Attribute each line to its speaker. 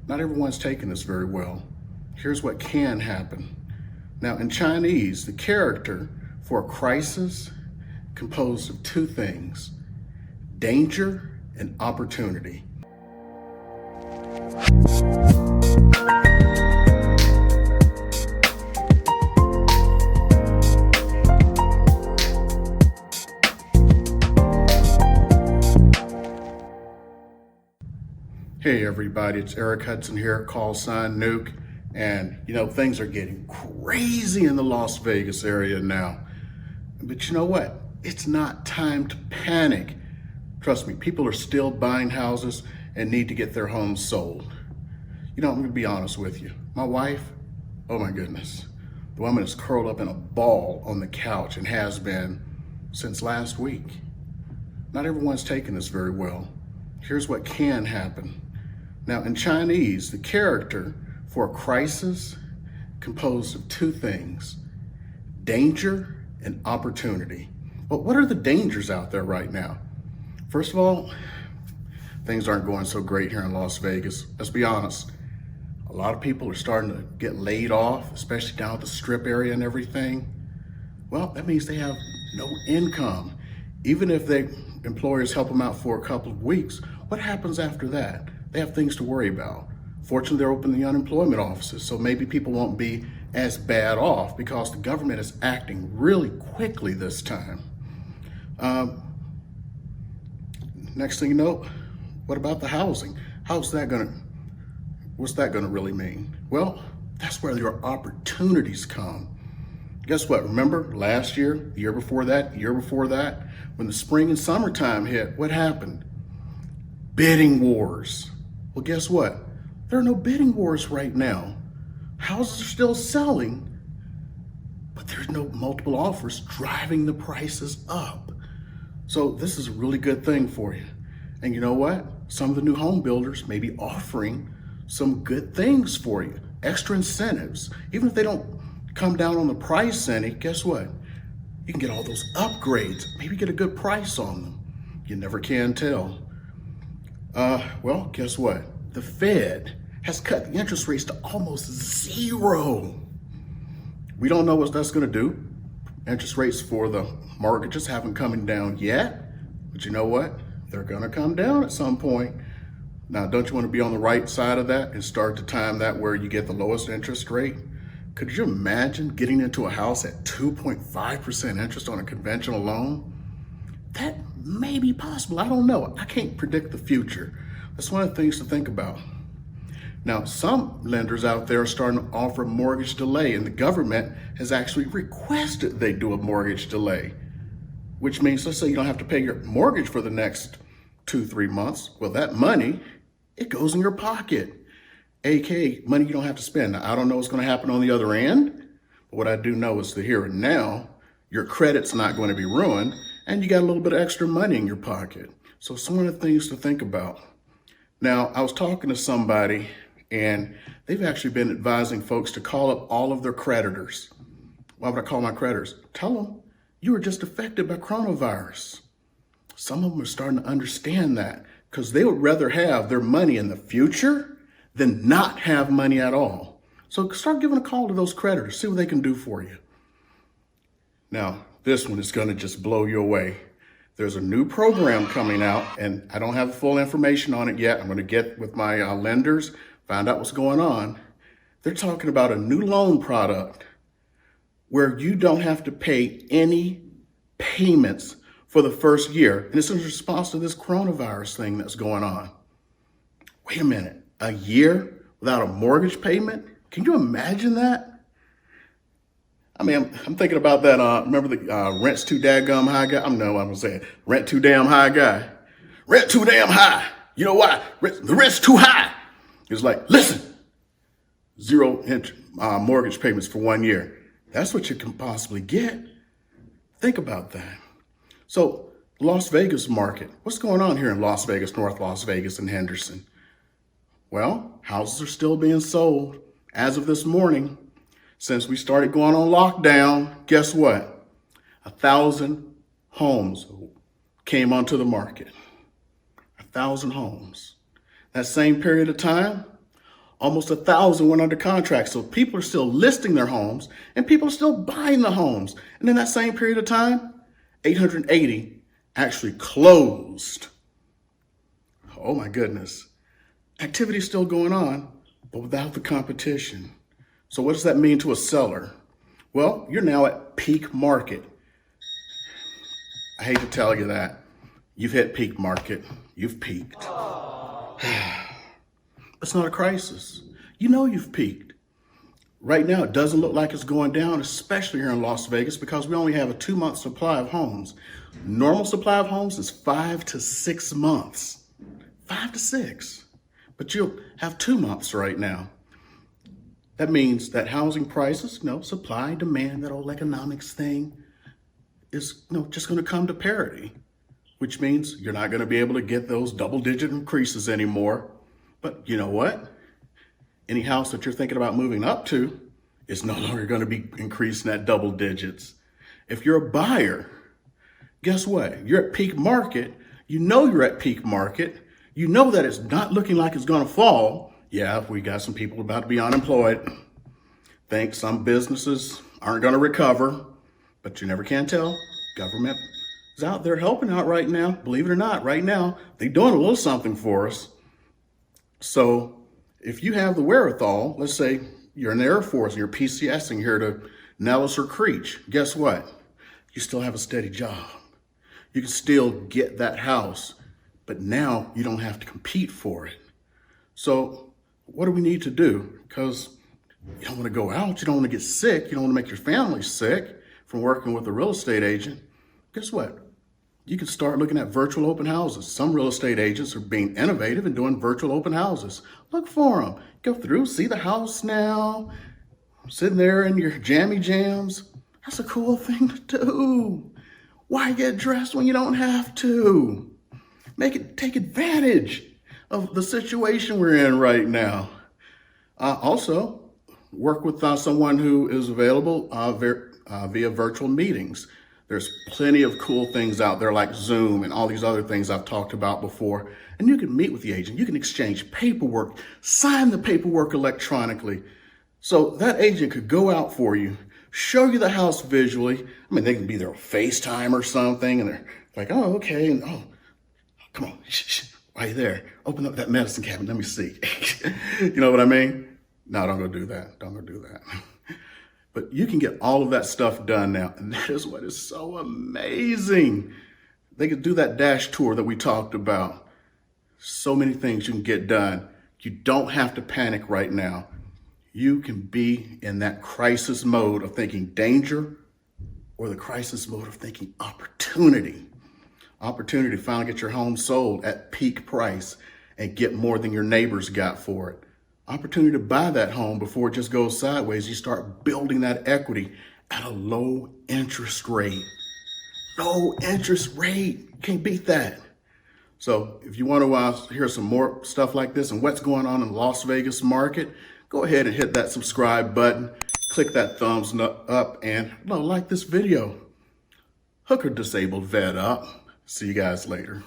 Speaker 1: Not everyone's taking this very well. Here's what can happen. Now, in Chinese, the character for a crisis composed of two things: danger and opportunity. Hey everybody, it's Eric Hudson here, call sign Nuke. And things are getting crazy in the Las Vegas area now. But you know what? It's not time to panic. Trust me, people are still buying houses and need to get their homes sold. I'm gonna be honest with you. My wife, oh my goodness. The woman is curled up in a ball on the couch and has been since last week. Not everyone's taking this very well. Here's what can happen. Now, in Chinese, the character for a crisis composed of two things: danger and opportunity. But what are the dangers out there right now? First of all, things aren't going so great here in Las Vegas. Let's be honest. A lot of people are starting to get laid off, especially down at the strip area and everything. Well, that means they have no income. Even if employers help them out for a couple of weeks, what happens after that? They have things to worry about. Fortunately, they're opening the unemployment offices, so maybe people won't be as bad off because the government is acting really quickly this time. Next thing you know, what about the housing? What's that gonna really mean? Well, that's where your opportunities come. Guess what? Remember last year, the year before that, when the spring and summertime hit, what happened? Bidding wars. Well, guess what? There are no bidding wars right now. Houses are still selling, but there's no multiple offers driving the prices up. So this is a really good thing for you. And you know what? Some of the new home builders may be offering some good things for you, extra incentives. Even if they don't come down on the price any, guess what? You can get all those upgrades, maybe get a good price on them. You never can tell. Well, guess what? The Fed has cut the interest rates to almost zero. We don't know what that's gonna do. Interest rates for the mortgages haven't come down yet, but you know what? They're gonna come down at some point. Now, don't you wanna be on the right side of that and start to time that where you get the lowest interest rate? Could you imagine getting into a house at 2.5% interest on a conventional loan? That may be possible, I don't know. I can't predict the future. That's one of the things to think about. Now, some lenders out there are starting to offer a mortgage delay, and the government has actually requested they do a mortgage delay, which means, let's say you don't have to pay your mortgage for the next 2-3 months. Well, that money, it goes in your pocket, aka money you don't have to spend. Now, I don't know what's gonna happen on the other end, but what I do know is the here and now, your credit's not going to be ruined, and you got a little bit of extra money in your pocket. So some of the things to think about. Now, I was talking to somebody, and they've actually been advising folks to call up all of their creditors. Why would I call my creditors? Tell them you were just affected by coronavirus. Some of them are starting to understand that because they would rather have their money in the future than not have money at all. So start giving a call to those creditors, see what they can do for you. Now, this one is gonna just blow you away. There's a new program coming out, and I don't have full information on it yet. I'm gonna get with my lenders, find out what's going on. They're talking about a new loan product where you don't have to pay any payments for the first year. And it's in response to this coronavirus thing that's going on. Wait a minute, a year without a mortgage payment? Can you imagine that? I mean, I'm thinking about that. Remember the rent's too daggum high guy? I don't know what I'm saying. Rent too damn high guy. Rent too damn high. You know why? The rent's too high. It's like, listen, zero mortgage payments for 1 year. That's what you can possibly get. Think about that. So, Las Vegas market. What's going on here in Las Vegas, North Las Vegas and Henderson? Well, houses are still being sold. As of this morning, since we started going on lockdown, guess what? 1,000 homes came onto the market. 1,000 homes. That same period of time, Almost 1,000 went under contract. So people are still listing their homes and people are still buying the homes. And in that same period of time, 880 actually closed. Oh my goodness. Activity is still going on, but without the competition. So what does that mean to a seller? Well, you're now at peak market. I hate to tell you that. You've hit peak market. You've peaked. It's not a crisis. You know you've peaked. Right now, it doesn't look like it's going down, especially here in Las Vegas, because we only have a 2-month supply of homes. Normal supply of homes is 5 to 6 months. 5 to 6. But you'll have 2 months right now. That means that housing prices, supply, demand, that old economics thing is just going to come to parity, which means you're not going to be able to get those double-digit increases anymore. But you know what? Any house that you're thinking about moving up to is no longer going to be increasing at double digits. If you're a buyer, guess what? You're at peak market. You know you're at peak market. You know that it's not looking like it's going to fall. Yeah, we got some people about to be unemployed. Think some businesses aren't going to recover, but you never can tell. Government is out there helping out right now. Believe it or not, right now, they're doing a little something for us. So if you have the wherewithal, let's say you're in the Air Force and you're PCSing here to Nellis or Creech, guess what? You still have a steady job. You can still get that house, but now you don't have to compete for it. So what do we need to do? Because you don't want to go out, you don't want to get sick, you don't want to make your family sick from working with a real estate agent. Guess what? You can start looking at virtual open houses. Some real estate agents are being innovative and doing virtual open houses. Look for them. Go through, see the house now. Sitting there in your jammy jams. That's a cool thing to do. Why get dressed when you don't have to? Take advantage of the situation we're in right now. Also, work with someone who is available via virtual meetings. There's plenty of cool things out there like Zoom and all these other things I've talked about before. And you can meet with the agent. You can exchange paperwork, sign the paperwork electronically. So that agent could go out for you, show you the house visually. I mean, they can be there on FaceTime or something. And they're like, oh, okay. And oh, come on. Why are you there? Open up that medicine cabinet. Let me see. You know what I mean? No, don't go do that. Don't go do that. But you can get all of that stuff done now. And that is what is so amazing. They could do that dash tour that we talked about. So many things you can get done. You don't have to panic right now. You can be in that crisis mode of thinking danger or the crisis mode of thinking opportunity. Opportunity to finally get your home sold at peak price and get more than your neighbors got for it. Opportunity to buy that home before it just goes sideways. You start building that equity at a low interest rate. Low interest rate. Can't beat that. So if you want to hear some more stuff like this and what's going on in the Las Vegas market, go ahead and hit that subscribe button. Click that thumbs up and like this video. Hook or disabled vet up. See you guys later.